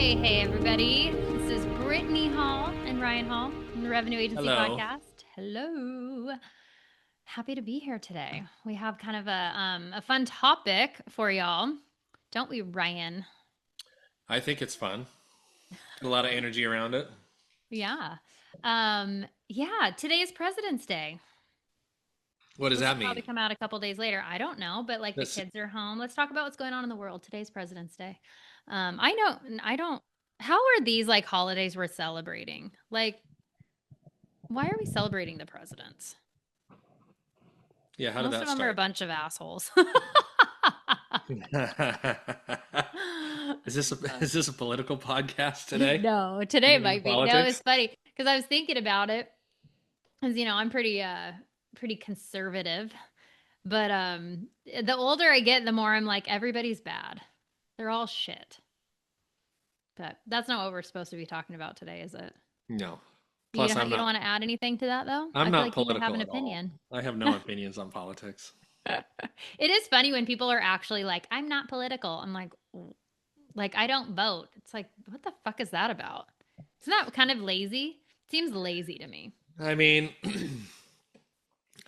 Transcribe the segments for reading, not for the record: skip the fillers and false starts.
Hey, everybody. This is Brittney Hall and Ryan Hall from the Revenue Agency Hello. Podcast. Hello. Happy to be here today. We have kind of a fun topic for y'all, don't we, Ryan? I think it's fun. A lot of energy around it. Yeah. Today is President's Day. What does This will that probably mean? come out a couple days later. I don't know, but like the This, kids are home. Let's talk about what's going on in the world. Today's President's Day. I know, I don't, how are these like holidays worth celebrating? Like, why are we celebrating the presidents? yeah, how did Most of that them are a start? bunch of assholes. Is this a political podcast today? No, today Into might be. No, it's politics? funny because I was thinking about it because I'm pretty conservative, but the older I get, the more I'm like everybody's bad. They're all shit. But that's not what we're supposed to be talking about today, is it? No. You Plus, don't, you don't want to add anything to that though? I I'm feel not like you have an political at all. opinion. I have no opinions on politics. It is funny when people are actually like, I'm not political. I'm like I don't vote. It's like, what the fuck is that about? Isn't that kind of lazy? Seems lazy to me. I mean,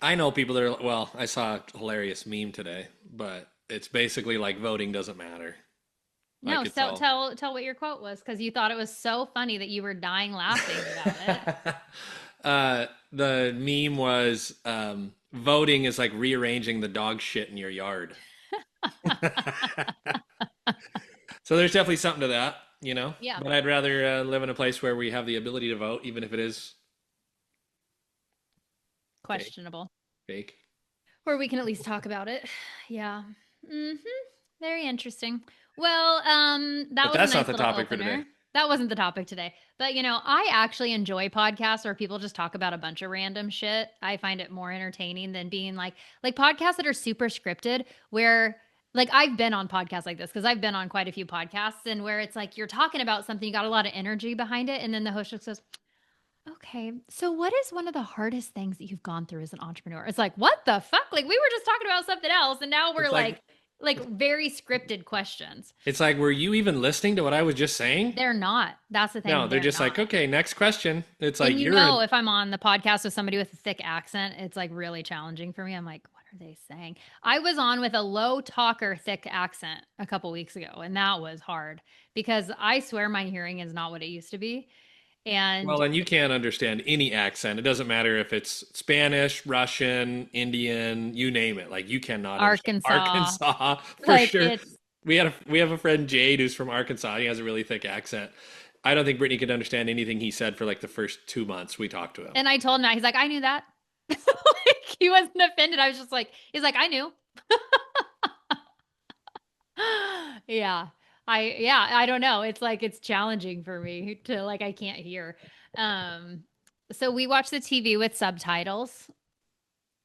I know people that are, well, I saw a hilarious meme today, but it's basically like voting doesn't matter. No, Like it's so all. tell what your quote was because you thought it was so funny that you were dying laughing about it. The meme was voting is like rearranging the dog shit in your yard. So there's definitely something to that, you know. Yeah, But I'd rather live in a place where we have the ability to vote, even if it is fake. questionable. Fake. Or we can at least talk about it. Yeah. Mhm. Very interesting. Well, that But was a that's not nice the little topic for today. opener. That wasn't the topic today. But I actually enjoy podcasts where people just talk about a bunch of random shit. I find it more entertaining than being like podcasts that are super scripted where like I've been on podcasts like this because I've been on quite a few podcasts and where it's like you're talking about something, you got a lot of energy behind it, and then the host just goes, okay, so what is one of the hardest things that you've gone through as an entrepreneur? It's like, what the fuck? Like we were just talking about something else and now we're It's like like very scripted questions. it's like, were you even listening to what I was just saying? They're not. That's the No, thing. they're They're just like, not. okay, next question. It's like And you're a if I'm on the podcast with somebody with a thick accent, it's like really challenging for me. I'm like, what are they saying? I was on with a low talker, thick accent a couple weeks ago, and that was hard because I swear my hearing is not what it used to be. well, And and you can't understand any accent. It doesn't matter if it's Spanish, Russian, Indian, you name it. Like you cannot understand Arkansas, Arkansas for like sure. it's We have a friend Jade who's from Arkansas. He has a really thick accent. I don't think Brittany could understand anything he said for like the first 2 months we talked to him. And I told him that. He's like, I knew that. Like, he wasn't offended. I was just like, he's like, I knew. Yeah. I don't know. It's like it's challenging for me to like I can't hear. Um so we watch the TV with subtitles.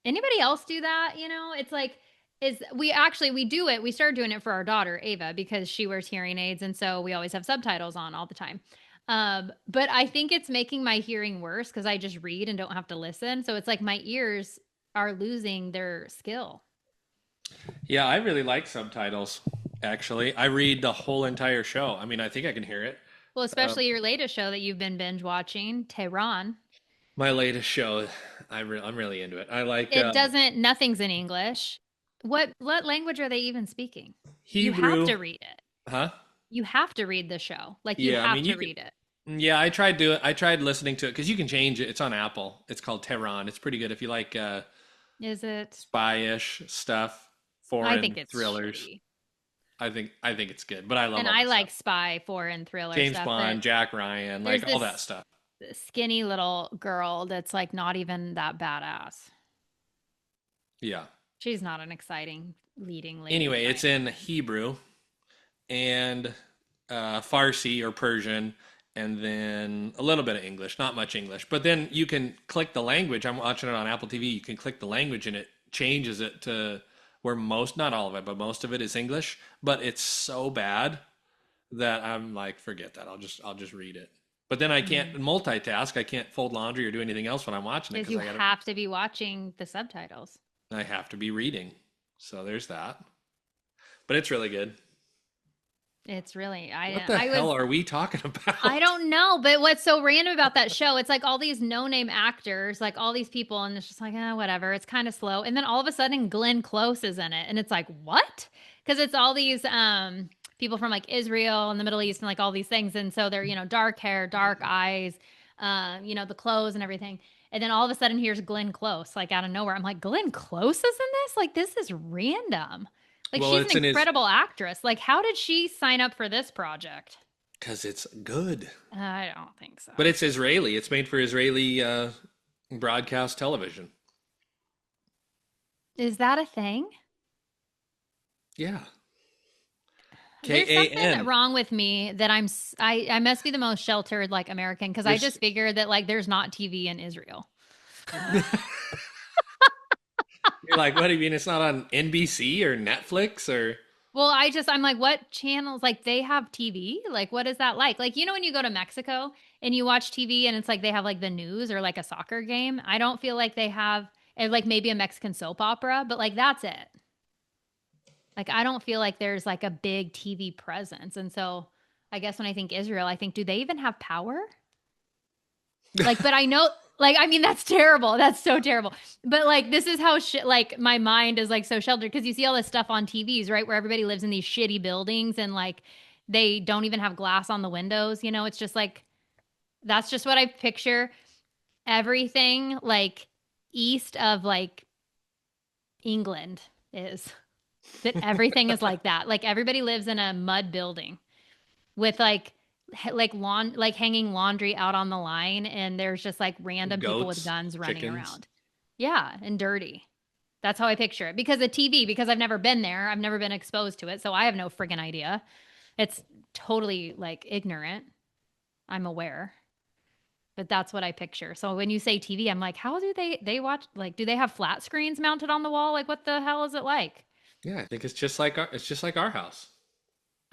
Anybody else do that? It's like is we do it. We started doing it for our daughter Ava because she wears hearing aids and so we always have subtitles on all the time. But I think it's making my hearing worse because I just read and don't have to listen. So it's like my ears are losing their skill. Yeah, I really like subtitles, actually. I read the whole entire show. I mean, I think I can hear it. Well, Um, especially your latest show that you've been binge watching, Tehran. my latest show, I'm really into it. I like It doesn't, nothing's in English. What language are they even speaking? You have Hebrew, to read it. huh? You have to read the show. Like you Yeah, I have mean, to you can. read it. Yeah, I tried listening to it because you can change it. It's on Apple. It's called Tehran. It's pretty good if you like Is it? spy-ish stuff, I foreign think it's thrillers. shitty. I think it's good, but I love And all I that stuff. like spy, foreign thriller James stuff, but Bond, Jack Ryan, there's like all that this stuff. skinny little girl that's like not even that badass. Yeah. She's not an exciting leading lady Anyway, by it's any in means. Hebrew and Farsi or Persian, and then a little bit of English, not much English. But then you can click the language. I'm watching it on Apple TV. You can click the language, and it changes it to where most, not all of it, but most of it is English. But it's so bad that I'm like, forget that. I'll just read it. But then I can't Mm. multitask. I can't fold laundry or do anything else when I'm watching it Because because you have to be watching the subtitles. I have to be reading. So there's that. But it's really good. It's really What the I was hell are we talking I about? don't know, but what's so random about that show? It's like all these no-name actors, like all these people, and it's just like, whatever. It's kind of slow, and then all of a sudden, Glenn Close is in it, and it's like, what? Because it's all these people from like Israel and the Middle East and like all these things, and so they're dark hair, dark eyes, the clothes and everything, and then all of a sudden, here's Glenn Close, like out of nowhere. I'm like, Glenn Close is in this? Like, this is random. Like, Well, she's an it's in his incredible actress. Like, how did she sign up for this project? because it's good, I don't think so. but it's Israeli. It's made for Israeli broadcast television. Is that a thing? Yeah, There's something KAN. wrong with me that I must be the most sheltered like American because I There's just figured that like there's not TV in Israel. You're like, what do you mean it's not on NBC or Netflix or Well, I'm like, what channels? Like they have TV? Like what is that like? Like when you go to Mexico and you watch TV and it's like they have like the news or like a soccer game. I don't feel like they have like maybe a Mexican soap opera, but like that's it. Like I don't feel like there's like a big TV presence. And so I guess when I think Israel, I think do they even have power? Like, but I know, like, I mean, that's terrible. That's so terrible. But like, this is how like my mind is like so sheltered because you see all this stuff on TVs, right? Where everybody lives in these shitty buildings and like they don't even have glass on the windows. It's just like, that's just what I picture everything like east of like England is that everything is like that. Like everybody lives in a mud building with like hanging laundry out on the line and there's just like random people with goats, guns running chickens? around. Yeah, and dirty. That's how I picture it. Because of TV, because I've never been there, I've never been exposed to it, so I have no friggin' idea. It's totally like ignorant. I'm aware. But that's what I picture. So when you say TV, I'm like, how do they watch like do they have flat screens mounted on the wall? Like what the hell is it like? Yeah, I think it's just like our house.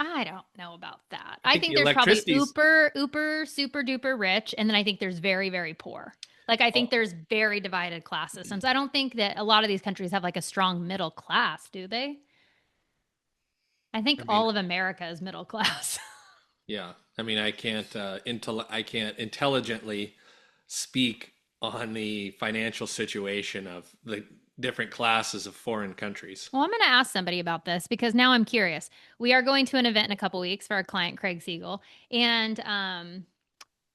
I don't know about that. I I think think the there's probably electricity's uber, super duper rich, and then I think there's very, very poor. Like I think oh, there's very divided class systems. I don't think that a lot of these countries have like a strong middle class, do they? I think I mean, all of America is middle class. yeah. I mean, I can't intelligently speak on the financial situation of the different classes of foreign countries. Well, I'm going to ask somebody about this because now I'm curious. We are going to an event in a couple weeks for our client Craig Siegel, and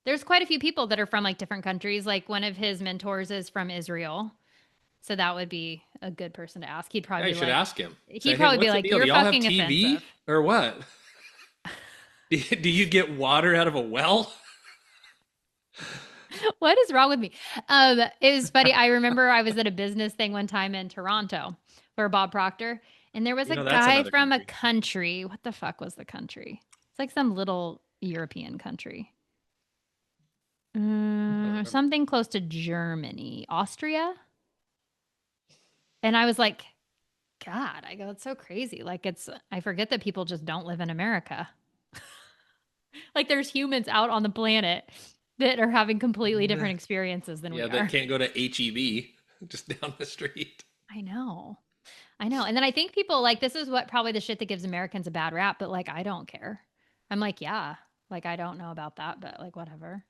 there's quite a few people that are from like different countries. Like one of his mentors is from Israel. So that would be a good person to ask. Yeah, you should ask him. Say, He'd hey, probably be what's the like, deal? Do you're y'all have fucking offensive. TV or what? Do you get water out of a well? What is wrong with me? It was funny. I remember I was at a business thing one time in Toronto for Bob Proctor, and there was a That's guy another from a country. country. What the fuck was the country? It's like some little European country. I don't remember. Something close to Germany, Austria. And I was like, God, I go, it's so crazy. Like, I forget that people just don't live in America. Like, there's humans out on the planet that are having completely different experiences than Yeah, we that are. can't go to HEB just down the street. I know. I know. And then I think people like this is what probably the shit that gives Americans a bad rap, but like, I don't care. I'm like, yeah, like, I don't know about that, but like, whatever.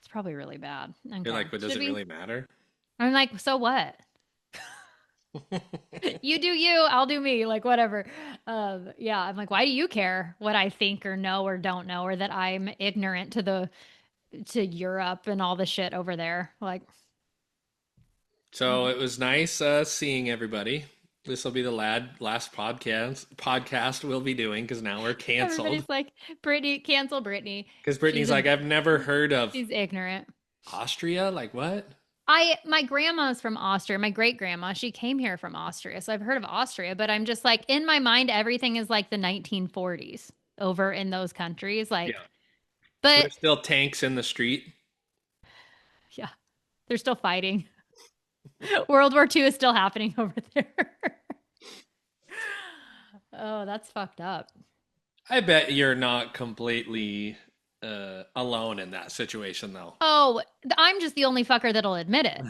It's probably really bad. You're Okay. like, but does Should it we? really matter? I'm like, so what? You do you, I'll do me, like whatever. Yeah, I'm like, why do you care what I think or know or don't know, or that I'm ignorant to Europe and all the shit over there? Like, So it was nice seeing everybody. This will be the last podcast we'll be doing because now we're canceled. everybody's like, Brittney, cancel Brittney. Because She's Brittany's a like, I've never heard of she's ignorant. Austria. Like what? My grandma's from Austria. My great grandma, she came here from Austria. So I've heard of Austria, but I'm just like in my mind everything is like the 1940s over in those countries like Yeah. but There's still tanks in the street. yeah, they're still fighting. World War II is still happening over there. Oh, that's fucked up. I bet you're not completely alone in that situation, though. Oh, I'm just the only fucker that'll admit it.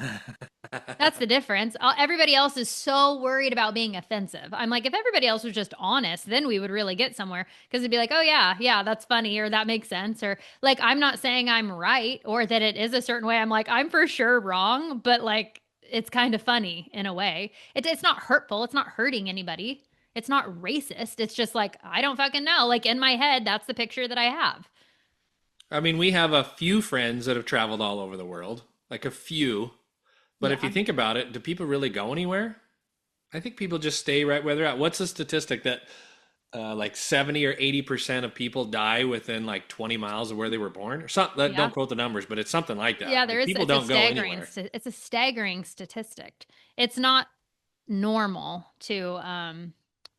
That's the difference. Everybody else is so worried about being offensive. I'm like, if everybody else was just honest, then we would really get somewhere because it'd be like, oh, yeah, yeah, that's funny or that makes sense. Or like, I'm not saying I'm right or that it is a certain way. I'm like, I'm for sure wrong, but like, it's kind of funny in a way. It's not hurtful. It's not hurting anybody. It's not racist. It's just like, I don't fucking know. Like, in my head, that's the picture that I have. I mean, we have a few friends that have traveled all over the world, like a few. But if you Yeah. think about it, do people really go anywhere? I think people just stay right where they're at. What's the statistic that like 70 or 80% of people die within like 20 miles of where they were born? Or something, Yeah. don't quote the numbers, but it's something like Yeah, that. there Like is. people It's a don't go staggering. anywhere. It's a staggering statistic. It's not normal to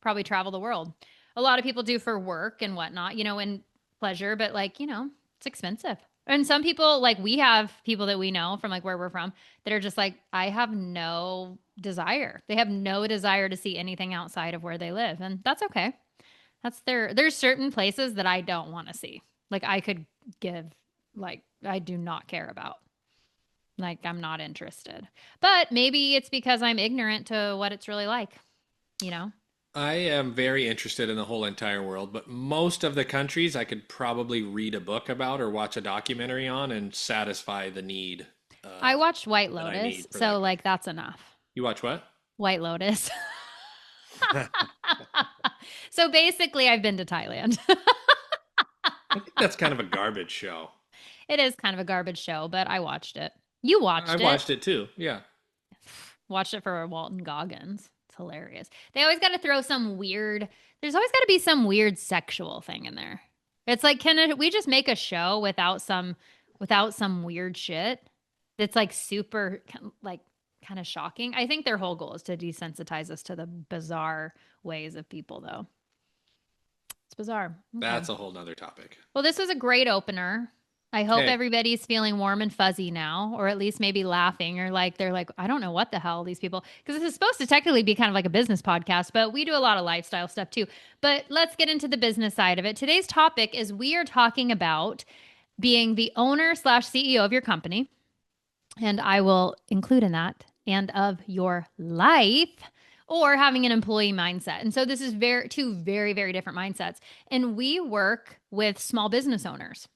probably travel the world. A lot of people do for work and whatnot, and pleasure, but like, it's expensive. And some people, like we have people that we know from like where we're from that are just like, I have no desire. They have no desire to see anything outside of where they live. And that's okay. There's certain places that I don't want to see. Like I could give, like, I do not care about. Like I'm not interested. But maybe it's because I'm ignorant to what it's really like, you know? I am very interested in the whole entire world, but most of the countries I could probably read a book about or watch a documentary on and satisfy the need I uh, watched White that I Lotus, need for so that like country. that's enough. You watch what? White Lotus. So basically, I've been to Thailand. I think that's kind of a garbage show. It is kind of a garbage show, but I watched it. You I watched it. watched it too. Yeah. Watched it for Walton Goggins. It's hilarious. They always got to throw some weird, there's always got to be some weird sexual thing in there. It's like, we just make a show without some weird shit that's like super, like, kind of shocking? I think their whole goal is to desensitize us to the bizarre ways of people, though. It's bizarre. Okay. That's a whole nother topic. Well, this was a great opener. I hope Okay. everybody's feeling warm and fuzzy now, or at least maybe laughing, or like they're like, I don't know what the hell these people, because this is supposed to technically be kind of like a business podcast, but we do a lot of lifestyle stuff too. But let's get into the business side of it. Today's topic is we are talking about being the owner slash CEO of your company, and I will include in that and of your life, or having an employee mindset. And so this is two very, very different mindsets. And we work with small business owners.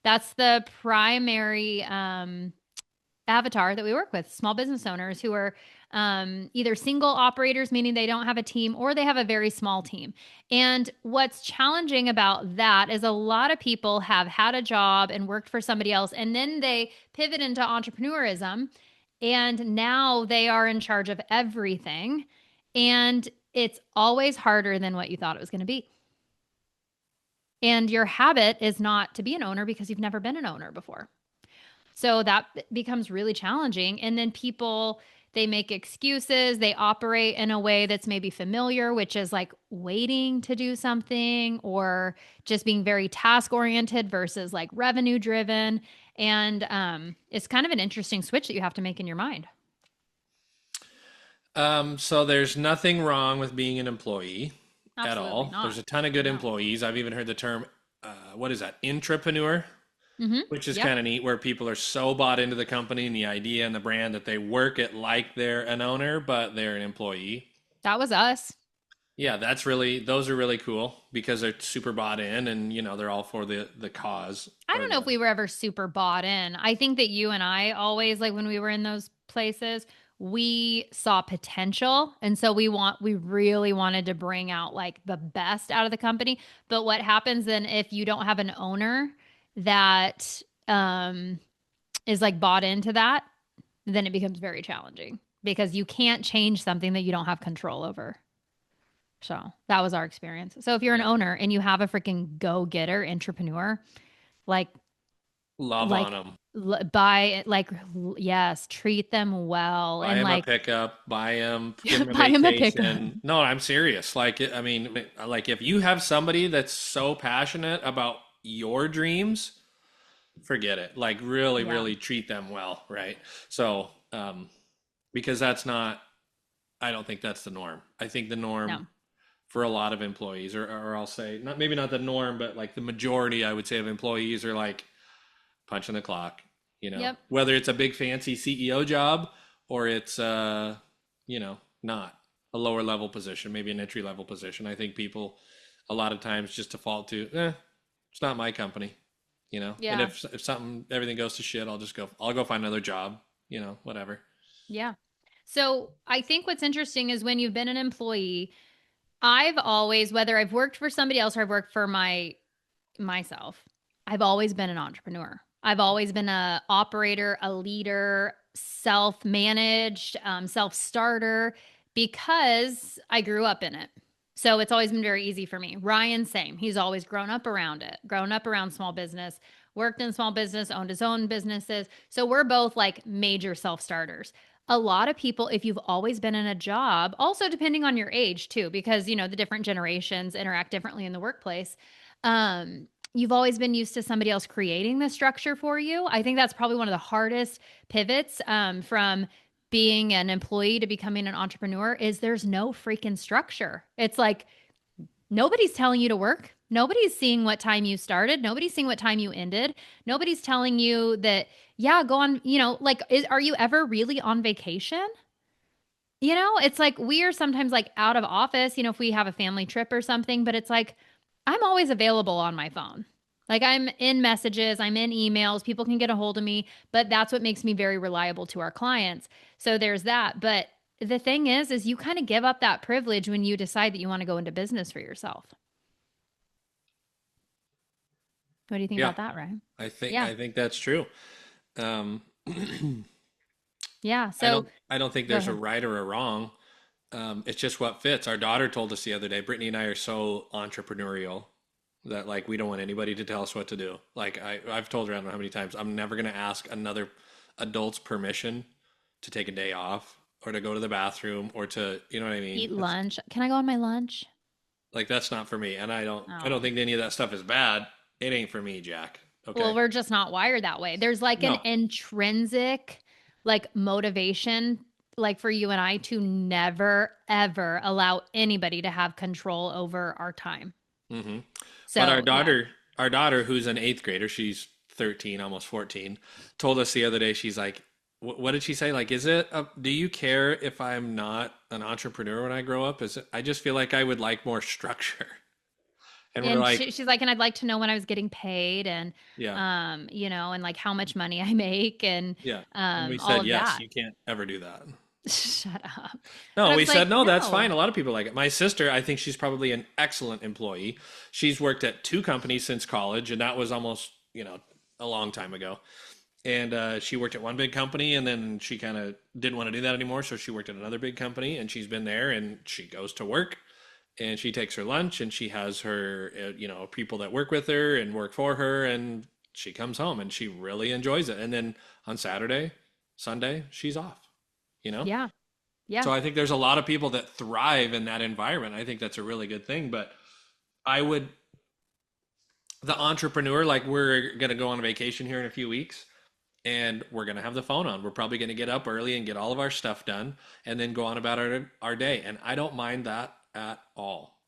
That's the primary avatar that we work with, small business owners who are either single operators, meaning they don't have a team, or they have a very small team. And what's challenging about that is a lot of people have had a job and worked for somebody else, and then they pivot into entrepreneurism, and now they are in charge of everything. And it's always harder than what you thought it was going to be. And your habit is not to be an owner because you've never been an owner before. So that becomes really challenging. And then people, they make excuses. They operate in a way that's maybe familiar, which is like waiting to do something or just being very task oriented versus like revenue driven. And it's kind of an interesting switch that you have to make in your mind. So there's nothing wrong with being an employee at Absolutely all. There's not. a ton of good No. employees. I've even heard the term, what is that, intrapreneur, Mm-hmm. which is Yep. kind of neat, where people are so bought into the company and the idea and the brand that they work it like they're an owner, but they're an employee. That was us. Yeah, those are really cool because they're super bought in and, they're all for the cause I or don't know if the, we were ever super bought in. I think that you and I always, like when we were in those places, we saw potential. And so we really wanted to bring out like the best out of the company. But what happens then if you don't have an owner that is like bought into that, then it becomes very challenging because you can't change something that you don't have control over. So that was our experience. So if you're an yeah, owner and you have a freaking go-getter entrepreneur, like love on like them. buy like yes, treat them well Buy and him a like pickup, buy him, give him a buy him a pickup. vacation. No, I'm serious. Like, I mean, like if you have somebody that's so passionate about your dreams, forget it. Like, really, Yeah. really treat them well, right? So, because I don't think that's the norm. I think the norm No. for a lot of employees, or I'll say, maybe not the norm, but like the majority, I would say, of employees are like punching the clock, Yep. whether it's a big fancy CEO job or it's you know, not a lower level position, maybe an entry level position. I think people a lot of times just default to, it's not my company, you know. And Yeah. if something everything goes to shit, I'll go find another job, you know, whatever. Yeah. So I think what's interesting is when you've been an employee, I've always, whether I've worked for somebody else or I've worked for myself, I've always been an entrepreneur. I've always been a operator, a leader, self-managed, self-starter because I grew up in it. So it's always been very easy for me. Ryan, same. He's always grown up around it, grown up around small business, worked in small business, owned his own businesses. So we're both like major self-starters. A lot of people, if you've always been in a job, also depending on your age too, because you know the different generations interact differently in the workplace. You've always been used to somebody else creating the structure for you. I think that's probably one of the hardest pivots from being an employee to becoming an entrepreneur is there's no freaking structure. It's like nobody's telling you to work. Nobody's seeing what time you started. Nobody's seeing what time you ended. Nobody's telling you that, yeah, go on, like, are you ever really on vacation? It's like we are sometimes like out of office, if we have a family trip or something, but it's like I'm always available on my phone. Like I'm in messages, I'm in emails, people can get a hold of me, but that's what makes me very reliable to our clients. So there's that. But the thing is you kind of give up that privilege when you decide that you want to go into business for yourself. What do you think Yeah, about that, Ryan? I think Yeah. I think that's true. Um, Yeah. So I don't think go there's a ahead. right or a wrong. It's just what fits. Our daughter told us the other day, Brittany and I are so entrepreneurial that like we don't want anybody to tell us what to do. Like I've told her I don't know how many times I'm never gonna ask another adult's permission to take a day off or to go to the bathroom or to you know what I mean? Eat That's lunch. Can I go on my lunch? like that's not for me. And I don't Oh. think any of that stuff is bad. It ain't for me, Jack. Well, Okay. we're just not wired that way. There's like an No. intrinsic like motivation like for you and I to never ever allow anybody to have control over our time. Hmm. But So, yeah. our daughter, who's an eighth grader, she's 13, almost 14, told us the other day, she's like, what did she say? Like, do you care if I'm not an entrepreneur when I grow up? I just feel like I would like more structure. And we're And like, she's like, and I'd like to know when I was getting paid and, yeah, and like how much money I make and, yeah. And we all said, of yes, that. you can't ever do that. Shut up. But No, I we was said, like, no, that's no. fine. A lot of people like it. My sister, I think she's probably an excellent employee. She's worked at two companies since college, and that was almost, a long time ago. And she worked at one big company, and then she kind of didn't want to do that anymore. So she worked at another big company, and she's been there, and she goes to work, and she takes her lunch, and she has her, people that work with her and work for her, and she comes home, and she really enjoys it. And then on Saturday, Sunday, she's off, you know? Yeah. Yeah. So I think there's a lot of people that thrive in that environment. I think that's a really good thing. But I would, the entrepreneur, like we're going to go on a vacation here in a few weeks and we're going to have the phone on. We're probably going to get up early and get all of our stuff done and then go on about our day. And I don't mind that at all.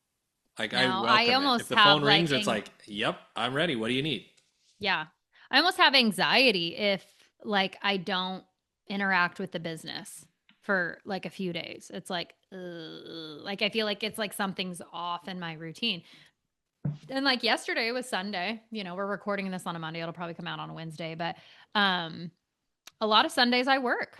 Like I No, I welcome it. If almost the have phone like rings, it's like, yep, I'm ready. What do you need? yeah. I almost have anxiety if like I don't interact with the business for like a few days. It's like like I feel like it's like something's off in my routine. And like yesterday was Sunday. We're recording this on a Monday. It'll probably come out on a Wednesday, but um a lot of Sundays I work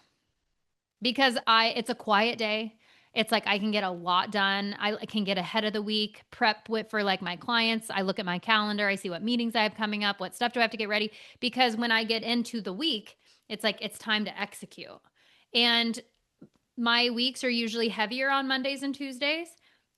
because I it's a quiet day. It's like I can get a lot done. I can get ahead of the week, prep with for like my clients. I look at my calendar, I see what meetings I have coming up, what stuff do I have to get ready because when I get into the week, it's like it's time to execute. And my weeks are usually heavier on Mondays and Tuesdays.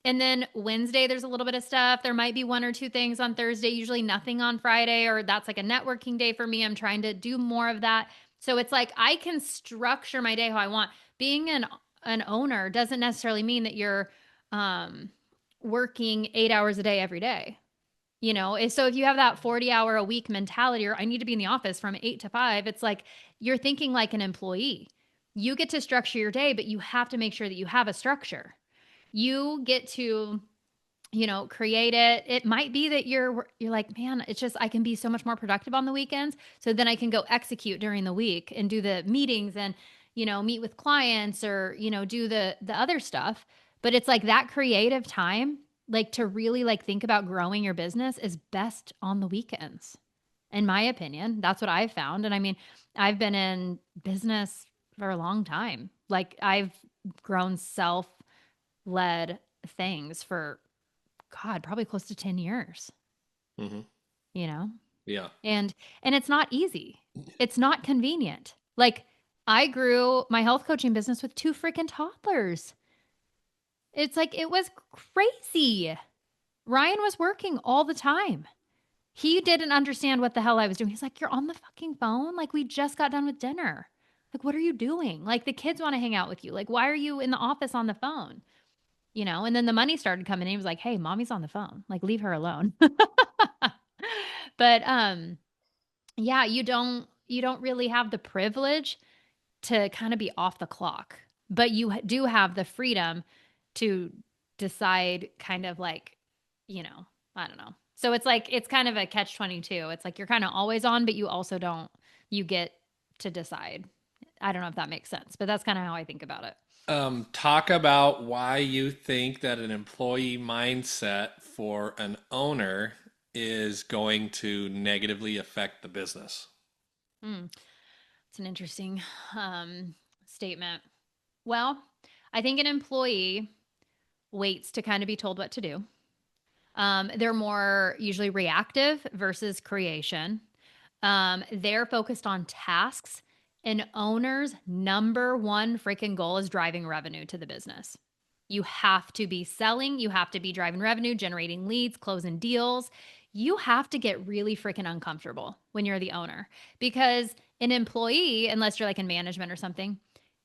And then Wednesday, there's a little bit of stuff. There might be one or two things on Thursday, usually nothing on Friday, or that's like a networking day for me. I'm trying to do more of that. So it's like I can structure my day how I want. Being an owner doesn't necessarily mean that you're um, working 8 hours a day every day. So if you have that 40-hour a week mentality, or I need to be in the office from 8 to 5, it's like you're thinking like an employee. You get to structure your day, but you have to make sure that you have a structure. You get to create it. It might be that you're like, man, it's just I can be so much more productive on the weekends, so then I can go execute during the week and do the meetings and meet with clients or, do the other stuff. But it's like that creative time, like to really like think about growing your business is best on the weekends. In my opinion, that's what I've found. And I mean, I've been in business for a long time. Like I've grown self-led things for God, probably close to 10 years, Hmm. you know? Yeah. And it's not easy. It's not convenient. Like I grew my health coaching business with two freaking toddlers. It's like it was crazy. Ryan was working all the time. He didn't understand what the hell I was doing. He's like, "You're on the fucking phone? Like we just got done with dinner. Like what are you doing? Like the kids want to hang out with you. Like why are you in the office on the phone?" And then the money started coming in. He was like, "Hey, mommy's on the phone. Like leave her alone." But yeah, you don't really have the privilege to kind of be off the clock, but you do have the freedom to decide kind of like, you know, I don't know. So it's like it's kind of a catch 22. It's like you're kind of always on, but you also don't you get to decide. I don't know if that makes sense, but that's kind of how I think about it. Talk about why you think that an employee mindset for an owner is going to negatively affect the business. Mm, it's an interesting statement. Well, I think an employee waits to kind of be told what to do. They're more usually reactive versus creation. They're focused on tasks. An owner's number one freaking goal is driving revenue to the business. You have to be selling, you have to be driving revenue, generating leads, closing deals. You have to get really freaking uncomfortable when you're the owner because an employee, unless you're like in management or something,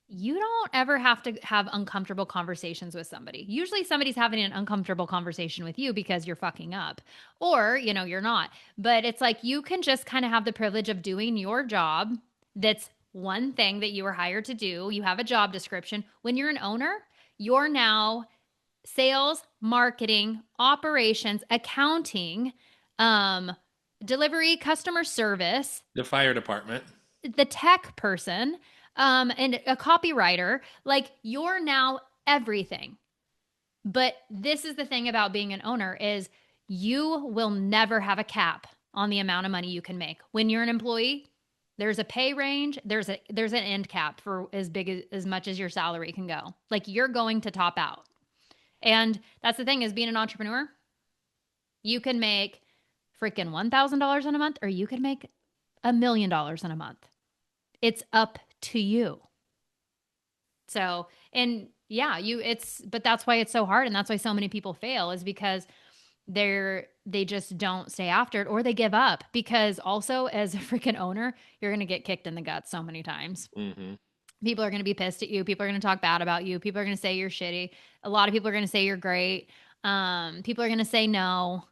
you don't ever have to have uncomfortable conversations with somebody. Usually somebody's having an uncomfortable conversation with you because you're fucking up or, you're not. But it's like you can just kind of have the privilege of doing your job. That's one thing that you were hired to do. You have a job description. When you're an owner, you're now sales, marketing, operations, accounting, um, delivery, customer service, The fire department. the tech person, and a copywriter. Like you're now everything. But this is the thing about being an owner is you will never have a cap on the amount of money you can make. When you're an employee, there's a pay range, there's an end cap for as big as much as your salary can go. Like you're going to top out. And that's the thing is being an entrepreneur, you can make freaking $1,000 in a month or you can make $1 million in a month. It's up to you. So, and yeah, but that's why it's so hard. And that's why so many people fail is because they just don't stay after it or they give up because also as a freaking owner, you're going to get kicked in the gut so many times. Hmm. People are going to be pissed at you. People are going to talk bad about you. People are going to say you're shitty. A lot of people are going to say you're great. People are going to say no.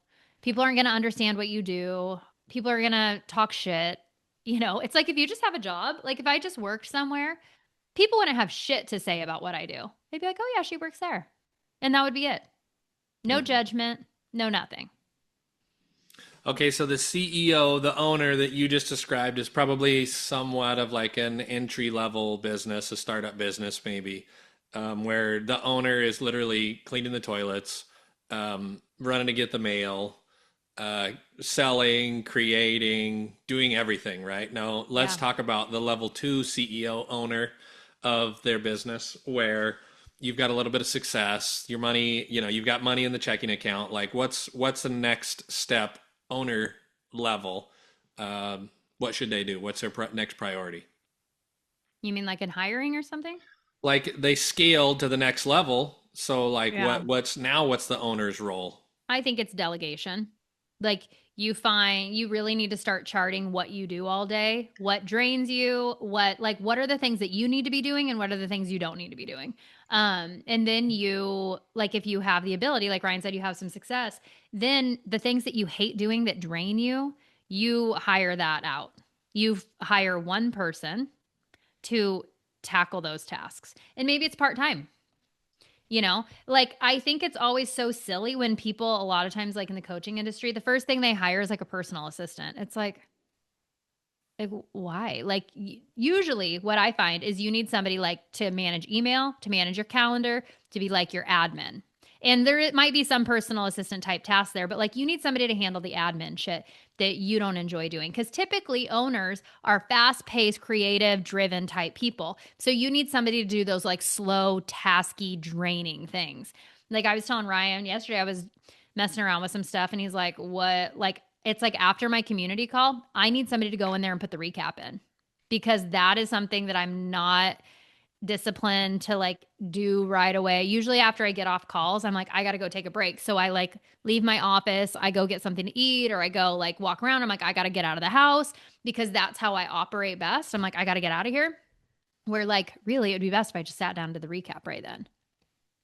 People aren't going to understand what you do. People are going to talk shit. It's like if you just have a job, like if I just worked somewhere, people wouldn't have shit to say about what I do. They'd be like, oh, yeah, she works there. And that would be it. No Hmm. judgment, no nothing. Okay, so the CEO, the owner that you just described, is probably somewhat of like an entry level business, a startup business, maybe, where the owner is literally cleaning the toilets, running to get the mail, selling, creating, doing everything, right? Now, let's Yeah. talk about the level two CEO owner of their business where you've got a little bit of success, your money, you've got money in the checking account. Like what's the next step owner level? What should they do? What's their next priority? You mean like in hiring or something? Like they scaled to the next level. So like Yeah. what's the owner's role? I think it's delegation. Like you really need to start charting what you do all day, what drains you, what are the things that you need to be doing and what are the things you don't need to be doing. And then you like if you have the ability, like Ryan said, you have some success, then the things that you hate doing that drain you, you hire that out. You hire one person to tackle those tasks. And maybe it's part-time. Like I think it's always so silly when people, a lot of times, like in the coaching industry, the first thing they hire is like a personal assistant. It's like, Like, why? Like, usually what I find is you need somebody like to manage email, to manage your calendar, to be like your admin. And there might be some personal assistant type tasks there, but like you need somebody to handle the admin shit that you don't enjoy doing. Because typically owners are fast paced, creative, driven type people. So you need somebody to do those like slow, tasky, draining things. Like I was telling Ryan yesterday, I was messing around with some stuff and he's like, what? Like, it's like after my community call, I need somebody to go in there and put the recap in because that is something that I'm not disciplined to like do right away. Usually after I get off calls, I'm like, I got to go take a break. So I like leave my office, I go get something to eat or I go like walk around. I'm like, I got to get out of the house because that's how I operate best. I'm like, I got to get out of here. Where like, really, it would be best if I just sat down to the recap right then,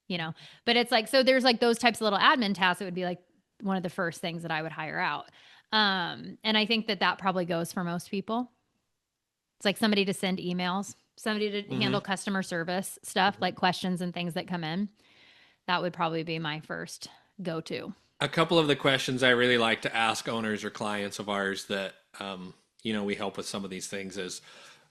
you know? But it's like, so there's like those types of little admin tasks. It would be like one of the first things that I would hire out. And I think that that probably goes for most people. It's like somebody to send emails, somebody to Mm-hmm. handle customer service stuff, like questions and things that come in. That would probably be my first go to. A couple of the questions I really like to ask owners or clients of ours that we help with some of these things is,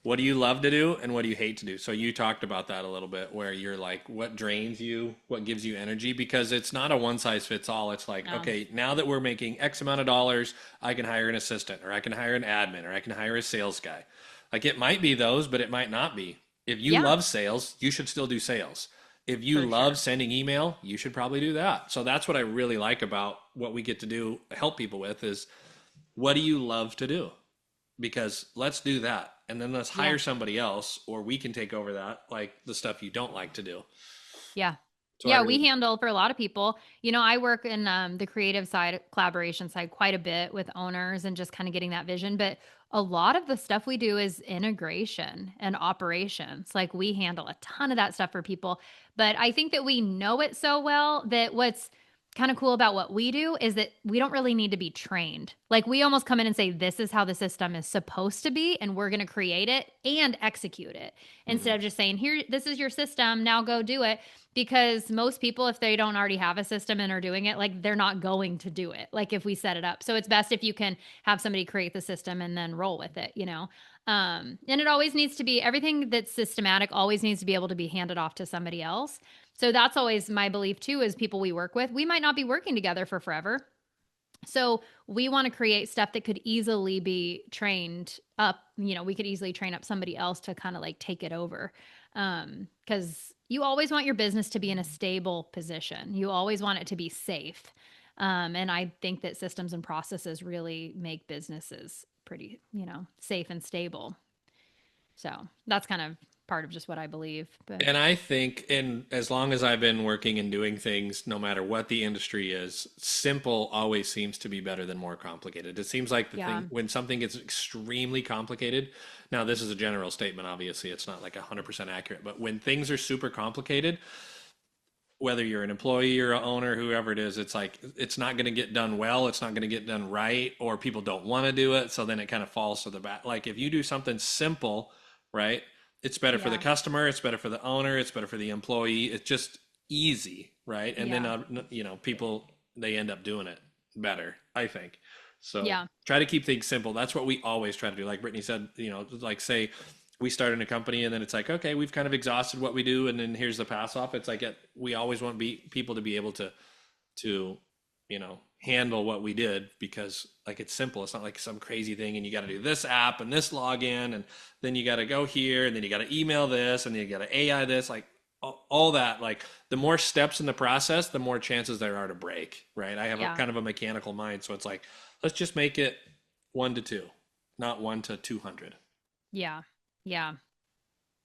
what do you love to do and what do you hate to do? So you talked about that a little bit, where you're like, what drains you, what gives you energy, because it's not a one size fits all. It's like, No. okay, now that we're making X amount of dollars, I can hire an assistant, or I can hire an admin, or I can hire a sales guy. Like, it might be those, but it might not be. If you Yeah, love sales, you should still do sales. If you for love sure. sending email, you should probably do that. So that's what I really like about what we get to do, help people with, is what do you love to do? Because let's do that. And then let's Yeah. hire somebody else, or we can take over that, like the stuff you don't like to do. Yeah. So I Yeah, really, we handle for a lot of people. You know, I work in the creative side, collaboration side quite a bit with owners and just kind of getting that vision. But a lot of the stuff we do is integration and operations. Like we handle a ton of that stuff for people. But I think that we know it so well that what's kind of cool about what we do is that we don't really need to be trained. Like we almost come in and say, this is how the system is supposed to be, and we're going to create it and execute it instead mhm. of just saying, here, this is your system, now go do it. Because most people, if they don't already have a system and are doing it, like they're not going to do it, like if we set it up. So it's best if you can have somebody create the system and then roll with it, you know. And it always needs to be, everything that's systematic always needs to be able to be handed off to somebody else. So that's always my belief too, is people we work with, we might not be working together for forever. So we want to create stuff that could easily be trained up. You know, we could easily train up somebody else to kind of like take it over. Because you always want your business to be in a stable position. You always want it to be safe. And I think that systems and processes really make businesses pretty, you know, safe and stable. So that's kind of part of just what I believe. But And I think, in as long as I've been working and doing things, no matter what the industry is, simple always seems to be better than more complicated. It seems like the yeah, thing, when something gets extremely complicated, now this is a general statement, obviously, it's not like 100% accurate, but when things are super complicated, whether you're an employee or an owner, whoever it is, it's like it's not going to get done well, it's not going to get done right, or people don't want to do it, so then it kind of falls to the back. Like if you do something simple, right? It's better for the yeah, customer, it's better for the owner, it's better for the employee. It's just easy, right? And then yeah, people, they end up doing it better, I think. So yeah, try to keep things simple. That's what we always try to do. Like Brittney said, like say we start in a company and then it's like, okay, we've kind of exhausted what we do, and then here's the pass off. It's like we always want people to be able to handle what we did, because like it's simple. It's not like some crazy thing and you got to do this app and this login and then you got to go here and then you got to email this and then you got to AI this, like all that. Like the more steps in the process, the more chances there are to break, right? I have a yeah, kind of a mechanical mind, so it's like, let's just make it 1 to 2, not 1 to 200. yeah, yeah.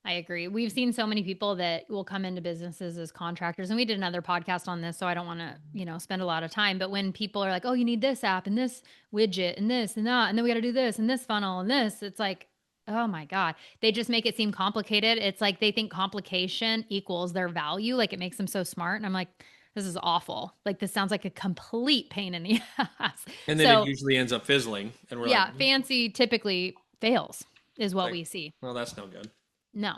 I agree. We've seen so many people that will come into businesses as contractors, and we did another podcast on this, so I don't want to, you know, spend a lot of time. But when people are like, "Oh, you need this app and this widget and this and that, and then we got to do this and this funnel and this," it's like, oh my god, they just make it seem complicated. It's like they think complication equals their value, like it makes them so smart. And I'm like, this is awful. Like this sounds like a complete pain in the ass. And then it So usually ends up fizzling and we're like, yeah, fancy typically fails, is what like, we see. well, that's no good. No.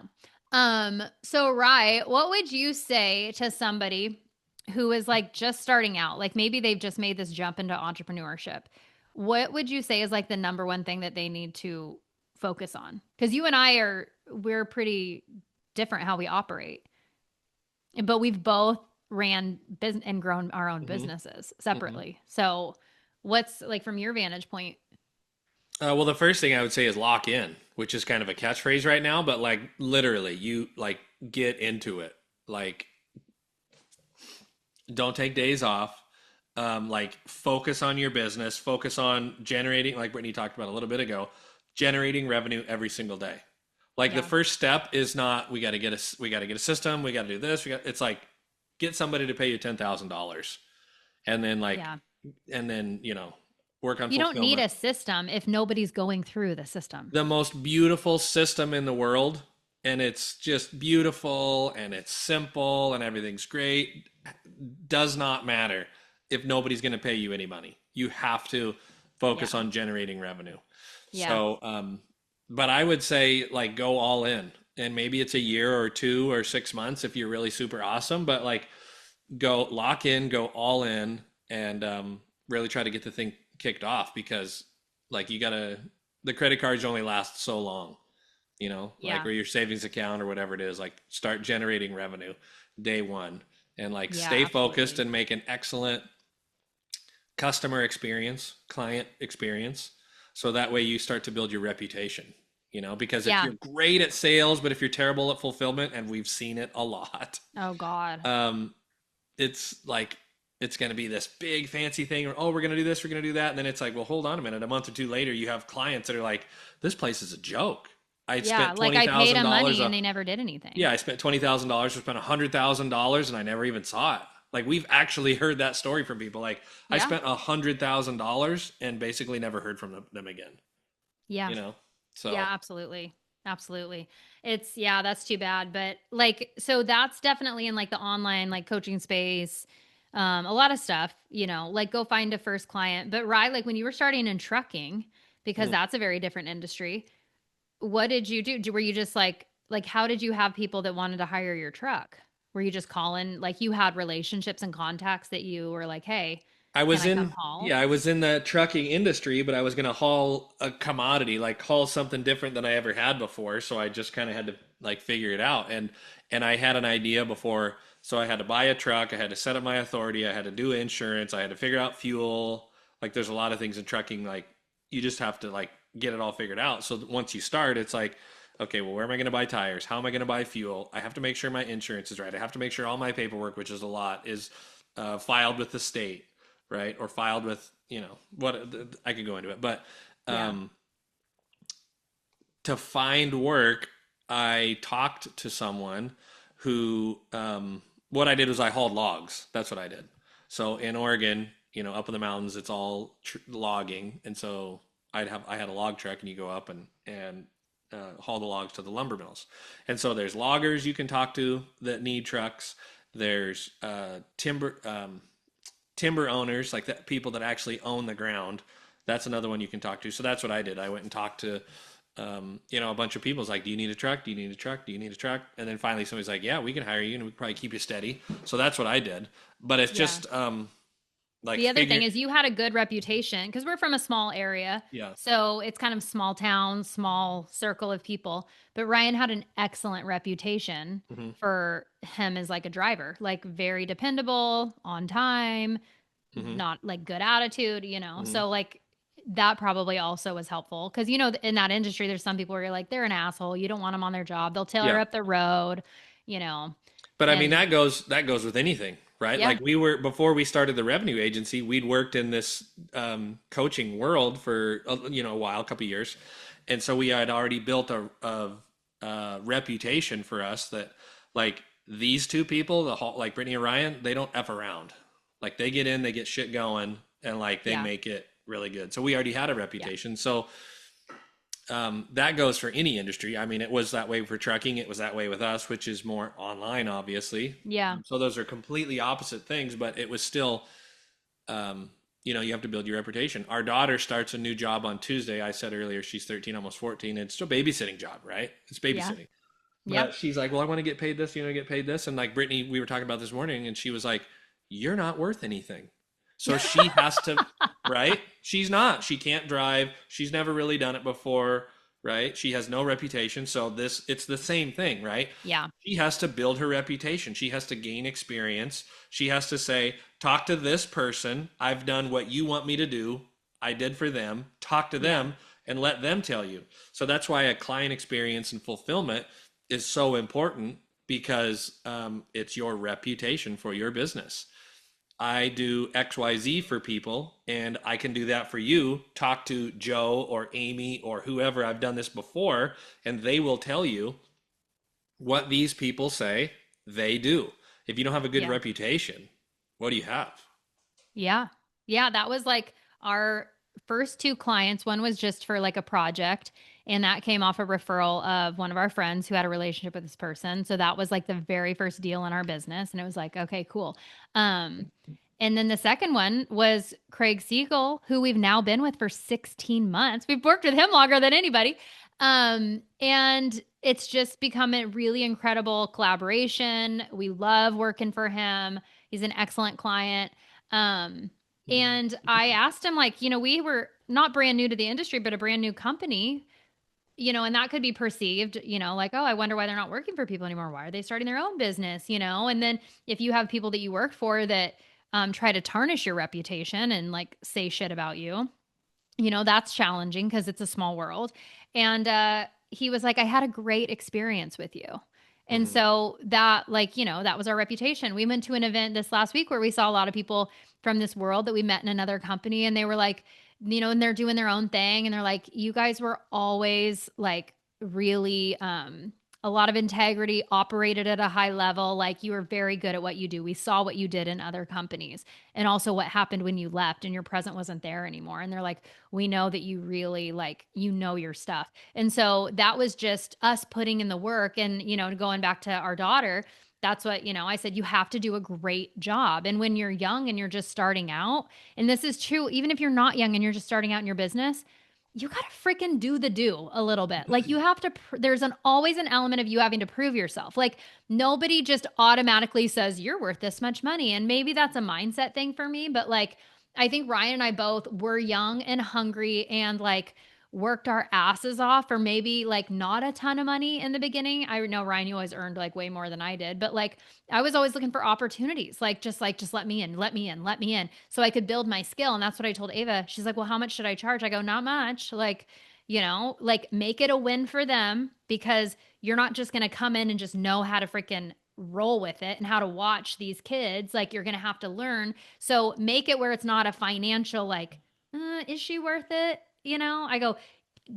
So Rye, what would you say to somebody who is like just starting out? Like maybe they've just made this jump into entrepreneurship. What would you say is like the number one thing that they need to focus on? Because you and I we're pretty different how we operate, but we've both ran business and grown our own Hmm. businesses Hmm. separately. So, what's like from your vantage point? Well, the first thing I would say is lock in, which is kind of a catchphrase right now, but like literally, you like get into it. Like, don't take days off. Like, focus on your business, focus on generating, like Brittany talked about a little bit ago, generating revenue every single day. Like the Yeah. first step is not we got to get a system, we got to do this. It's like get somebody to pay you $10,000, and then like Yeah. and then work on You don't need fulfillment. a system if nobody's going through the system. The most beautiful system in the world, and it's just beautiful and it's simple and everything's great, does not matter if nobody's going to pay you any money. You have to focus Yeah. on generating revenue. Yeah. So but I would say like go all in, and maybe it's a year or 2 or 6 months if you're really super awesome, but like go lock in, go all in, and really try to get the thing kicked off, because like you gotta, the credit cards only last so long, like, Yeah. or your savings account or whatever it is, like start generating revenue day one, and like Yeah, stay focused absolutely. and make an excellent customer experience, client experience, so that way you start to build your reputation. Because if Yeah. you're great at sales but if you're terrible at fulfillment, and we've seen it a lot, Oh God. um, it's like it's going to be this big fancy thing, or oh, we're going to do this, we're going to do that, and then it's like, well, hold on a minute, a month or two later you have clients that are like, this place is a joke. I Yeah, spent like twenty I paid thousand them dollars money and they never did anything. Yeah, I spent $20,000 or spent $100,000 and I never even saw it. Like, we've actually heard that story from people, like, I Yeah. spent $100,000 and basically never heard from them again, Yeah. you know Yeah, so absolutely. Absolutely. It's yeah, that's too bad, but like so that's definitely in like the online like coaching space. A lot of stuff, like go find a first client. But right, like when you were starting in trucking, because mm. that's a very different industry, what did you do? Were you just like how did you have people that wanted to hire your truck? Were you just calling like you had relationships and contacts that you were like, "Hey, I can was I come in, haul?" yeah, I was in the trucking industry, but I was going to haul a commodity, like haul something different than I ever had before. So I just kind of had to like figure it out. And I had an idea before. So I had to buy a truck. I had to set up my authority. I had to do insurance. I had to figure out fuel. Like, there's a lot of things in trucking. Like, you just have to like get it all figured out. So once you start, it's like, okay, well, where am I going to buy tires? How am I going to buy fuel? I have to make sure my insurance is right. I have to make sure all my paperwork, which is a lot, is filed with the state, right? Or filed with, what, I could go into it, but Yeah. um, to find work, I talked to someone who, what I did was I hauled logs. That's what I did. So in Oregon, up in the mountains, it's all logging, and so I had a log truck, and you go up and haul the logs to the lumber mills. And so there's loggers you can talk to that need trucks. There's timber owners, like that, people that actually own the ground. That's another one you can talk to. So that's what I did. I went and talked to a bunch of people. It's like, do you need a truck? Do you need a truck? Do you need a truck? And then finally somebody's like, yeah, we can hire you and we can probably keep you steady. So that's what I did. But it's Yeah. just like The other figure. thing is you had a good reputation because we're from a small area. Yeah. So it's kind of small town, small circle of people. But Ryan had an excellent reputation Hmm. for him as like a driver, like very dependable, on time, Hmm. not like good attitude, Hmm. So like that probably also was helpful because in that industry there's some people where you're like they're an asshole, you don't want them on their job, they'll tear Yeah. up the road, you know. But I mean, And that goes with anything, right? yeah, Like, we were, before we started the revenue agency, we'd worked in this coaching world for a while, a couple of years, and so we had already built a reputation for us that, like, these two people, like Brittany and Ryan, they don't f around. Like, they get in, they get shit going, and like they yeah, make it really good. So we already had a yeah, reputation. So that goes for any industry. I mean, it was that way for trucking. It was that way with us, which is more online, obviously. yeah, So those are completely opposite things, but it was still, you have to build your reputation. Our daughter starts a new job on Tuesday. I said earlier, she's 13, almost 14. It's still a babysitting job, right? It's yeah, babysitting. yep. But she's like, well, I want to get paid this, get paid this. And like Brittany, we were talking about this morning, and she was like, you're not worth anything. So she has to, right? She's not. She can't drive. She's never really done it before. right? She has no reputation. So it's the same thing, right? Yeah. She has to build her reputation. She has to gain experience. She has to say, talk to this person. I've done what you want me to do. I did for them. Talk to Yeah. them and let them tell you. So that's why a client experience and fulfillment is so important because it's your reputation for your business. I do XYZ for people, and I can do that for you. Talk to Joe or Amy or whoever. I've done this before, and they will tell you what these people say they do. If you don't have a good Yeah. reputation, what do you have? Yeah. Yeah. That was like our first two clients. One was just for like a project, and that came off a referral of one of our friends who had a relationship with this person. So that was like the very first deal in our business. And it was like, okay, cool. Um, and then the second one was Craig Siegel, who we've now been with for 16 months. We've worked with him longer than anybody. And it's just become a really incredible collaboration. We love working for him. He's an excellent client. Um, and I asked him, like, we were not brand new to the industry, but a brand new company, and that could be perceived, like, oh, I wonder why they're not working for people anymore. Why are they starting their own business? And then if you have people that you work for that try to tarnish your reputation and like say shit about you, that's challenging because it's a small world. And he was like, I had a great experience with you. And Mm-hmm. so that, like, that was our reputation. We went to an event this last week where we saw a lot of people from this world that we met in another company, and they were like, and they're doing their own thing. And they're like, you guys were always like really, a lot of integrity, operated at a high level. Like, you were very good at what you do. We saw what you did in other companies, and also what happened when you left and your present wasn't there anymore. And they're like, we know that you really, like, your stuff. And so that was just us putting in the work. And, going back to our daughter, that's what, I said, you have to do a great job. And when you're young and you're just starting out, and this is true, even if you're not young and you're just starting out in your business, you got to freaking do a little bit. Like, you have to, there's always an element of you having to prove yourself. Like, nobody just automatically says you're worth this much money. And maybe that's a mindset thing for me, but like, I think Ryan and I both were young and hungry and like worked our asses off for maybe like not a ton of money in the beginning. I know, Ryan, you always earned like way more than I did, but like I was always looking for opportunities, just let me in, let me in, let me in, so I could build my skill. And that's what I told Ava. She's like, well, how much should I charge? I go, not much. Like, like, make it a win for them, because you're not just going to come in and just know how to freaking roll with it and how to watch these kids. Like, you're going to have to learn. So make it where it's not a financial, like, is she worth it? I go,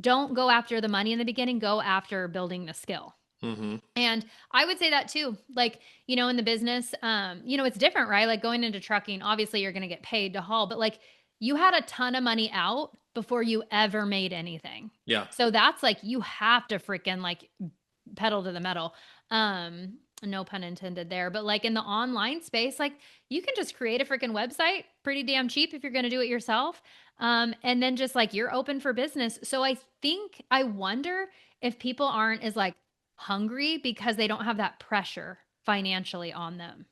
don't go after the money in the beginning, go after building the skill. Mm-hmm. And I would say that too. Like, in the business, it's different, right? Like, going into trucking, obviously you're going to get paid to haul, but like, you had a ton of money out before you ever made anything. Yeah. So that's like, you have to freaking like pedal to the metal. No pun intended there, but like in the online space, like, you can just create a freaking website pretty damn cheap if you're going to do it yourself. And then just like, you're open for business. So I wonder if people aren't as like hungry because they don't have that pressure financially on them,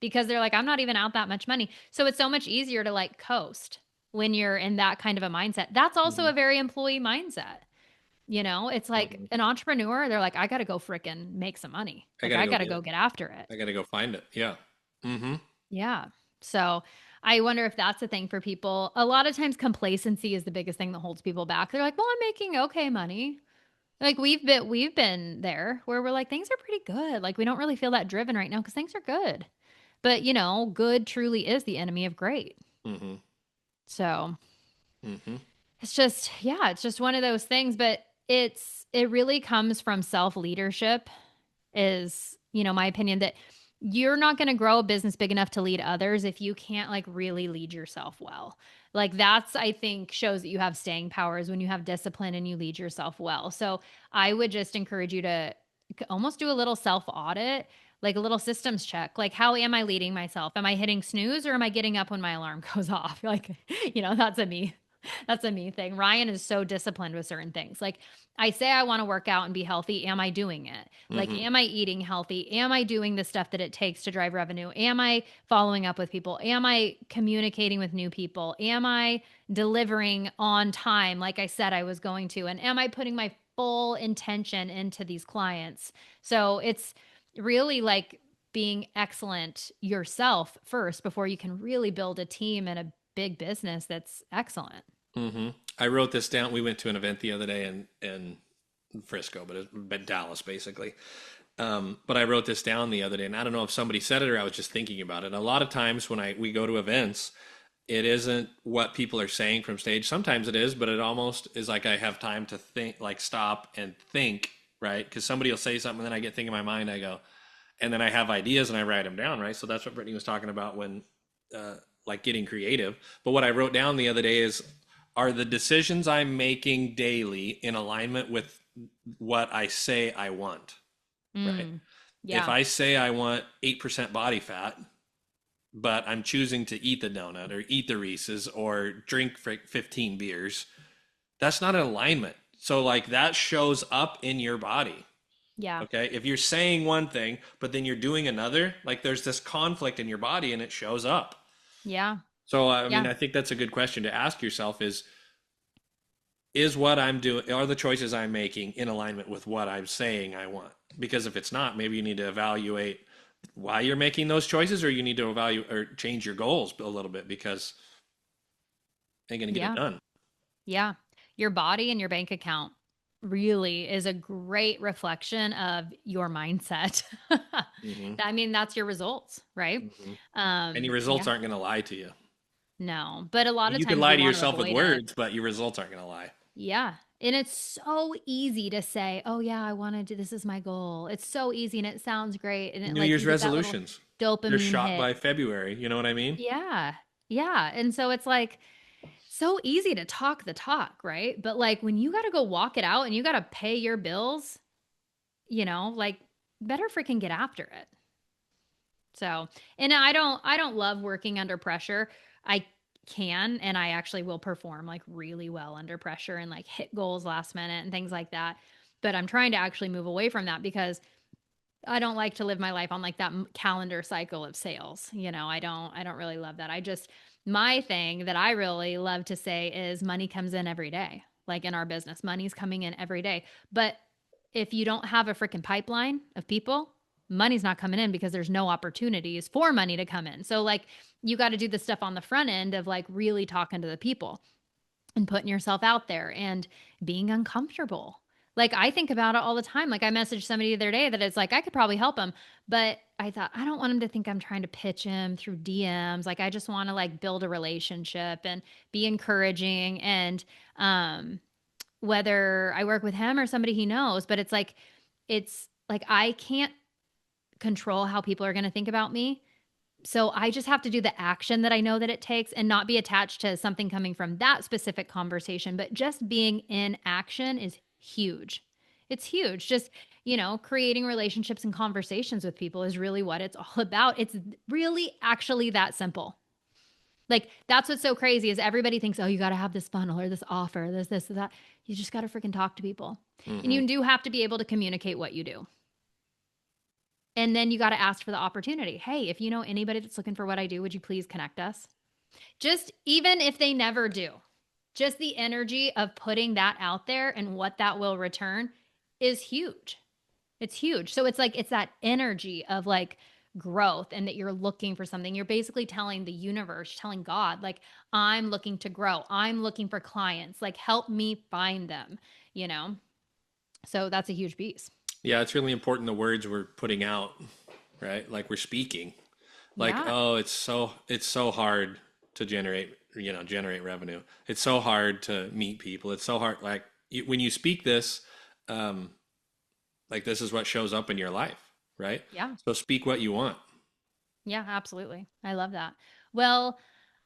because they're like, I'm not even out that much money. So it's so much easier to like coast when you're in that kind of a mindset. That's also Mm-hmm. a very employee mindset. It's like Mm-hmm. an entrepreneur, they're like, I got to go fricking make some money. I Like, gotta I go got to get go it. get after it. I gotta go find it. Yeah. Mm-hmm. Yeah. So I wonder if that's a thing for people. A lot of times complacency is the biggest thing that holds people back. They're like, well, I'm making okay money. Like, we've been there where we're like, things are pretty good. Like, we don't really feel that driven right now because things are good. But, good truly is the enemy of great. Mm-hmm. So Mm-hmm. it's just, yeah, it's just one of those things. But it really comes from self leadership, is, my opinion, that you're not going to grow a business big enough to lead others if you can't like really lead yourself well. Like, that's, I think, shows that you have staying power, is when you have discipline and you lead yourself well. So I would just encourage you to almost do a little self audit, like a little systems check. Like, how am I leading myself? Am I hitting snooze, or am I getting up when my alarm goes off? Like, that's a me. That's a me thing. Ryan is so disciplined with certain things. Like, I say I want to work out and be healthy. Am I doing it? Like, Hmm. am I eating healthy? Am I doing the stuff that it takes to drive revenue? Am I following up with people? Am I communicating with new people? Am I delivering on time like I said I was going to? And am I putting my full intention into these clients? So it's really like being excellent yourself first before you can really build a team and a big business that's excellent. Hmm. I wrote this down. We went to an event the other day in Frisco, but Dallas basically. But I wrote this down the other day, and I don't know if somebody said it or I was just thinking about it. A lot of times when we go to events, it isn't what people are saying from stage. Sometimes it is, but it almost is like I have time to think, like stop and think, right? Because somebody will say something, and then I get thinking in my mind. I go, and then I have ideas and I write them down, right? So that's what Brittney was talking about when, like getting creative. But what I wrote down the other day is, are the decisions I'm making daily in alignment with what I say I want, right? Mm, If yeah. I say I want 8% body fat, but I'm choosing to eat the donut or eat the Reese's or drink 15 beers, that's not an alignment. So, like, that shows up in your body. Yeah. Okay. If you're saying one thing, but then you're doing another, like, there's this conflict in your body and it shows up. Yeah. So, I mean, Yeah. I think that's a good question to ask yourself is what I'm doing, are the choices I'm making in alignment with what I'm saying I want? Because if it's not, maybe you need to evaluate why you're making those choices, or you need to evaluate or change your goals a little bit because I ain't going to get it Yeah. done. Yeah. Your body and your bank account really is a great reflection of your mindset. Hmm. I mean, that's your results, right? Hmm. And your results Yeah. aren't going to lie to you. No, but a lot of You can times lie we to want to yourself with avoid it. words, but your results aren't going to lie. Yeah. And it's so easy to say, "Oh yeah, I want to do this is my goal." It's so easy and it sounds great and it New like Year's you get that little resolutions, they're dopamine shot hit. by February. You know what I mean? Yeah. Yeah. And so it's like so easy to talk the talk, right? But like when you got to go walk it out and you got to pay your bills, like better freaking get after it. So, and I don't love working under pressure. I can and I actually will perform like really well under pressure and like hit goals last minute and things like that. But I'm trying to actually move away from that because I don't like to live my life on like that calendar cycle of sales. I don't really love that. My thing that I really love to say is money comes in every day. Like in our business, money's coming in every day. But if you don't have a freaking pipeline of people, money's not coming in because there's no opportunities for money to come in. So like you got to do the stuff on the front end of like really talking to the people and putting yourself out there and being uncomfortable. Like I think about it all the time. Like I messaged somebody the other day that it's like I could probably help him, but I thought I don't want him to think I'm trying to pitch him through DMs. Like I just want to like build a relationship and be encouraging and whether I work with him or somebody he knows, but it's like I can't control how people are going to think about me. So I just have to do the action that I know that it takes and not be attached to something coming from that specific conversation, but just being in action is huge. It's huge. Just, creating relationships and conversations with people is really what it's all about. It's really actually that simple. Like that's what's so crazy is everybody thinks, oh, you got to have this funnel or this offer, this, that. You just got to freaking talk to people. And Hmm. you do have to be able to communicate what you do. And then you got to ask for the opportunity. Hey, if you know anybody that's looking for what I do, would you please connect us? Just even if they never do, just the energy of putting that out there and what that will return is huge. It's huge. So it's like, it's that energy of like growth and that you're looking for something. You're basically telling the universe, telling God, like, I'm looking to grow. I'm looking for clients. Like, help me find them, you know? So that's a huge piece. Yeah, it's really important the words we're putting out, right? Like we're speaking. Like, Yeah. oh, it's so hard to generate revenue. It's so hard to meet people. It's so hard. Like when you speak this, um, like this is what shows up in your life, right? Yeah. So speak what you want. Yeah. Absolutely. I love that. Well,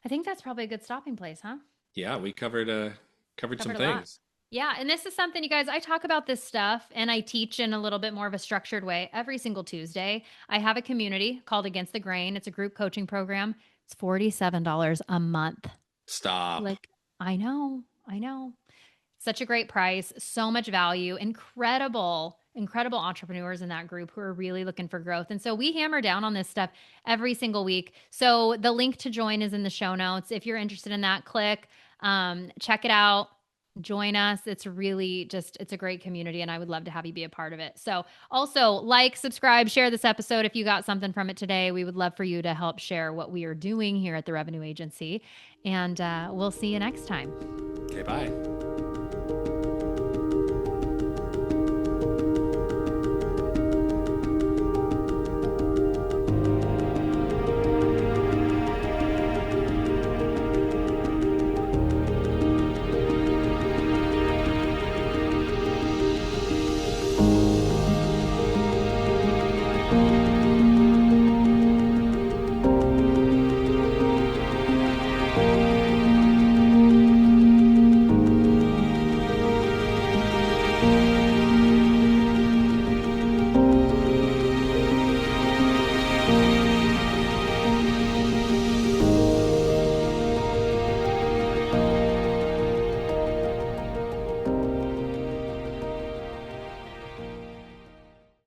I think that's probably a good stopping place, huh? Yeah, we covered some Covered a lot. things. Yeah, and this is something you guys, I talk about this stuff and I teach in a little bit more of a structured way every single Tuesday. I have a community called Against the Grain. It's a group coaching program. It's $47 a month. Stop. Like I know. I know. Such a great price, so much value, incredible entrepreneurs in that group who are really looking for growth. And so we hammer down on this stuff every single week. So the link to join is in the show notes. If you're interested in that, click, check it out. Join us. It's really just, it's a great community, and I would love to have you be a part of it. So, also like, subscribe, share this episode if you got something from it today. We would love for you to help share what we are doing here at the Revenue Agency. And we'll see you next time. Okay, bye.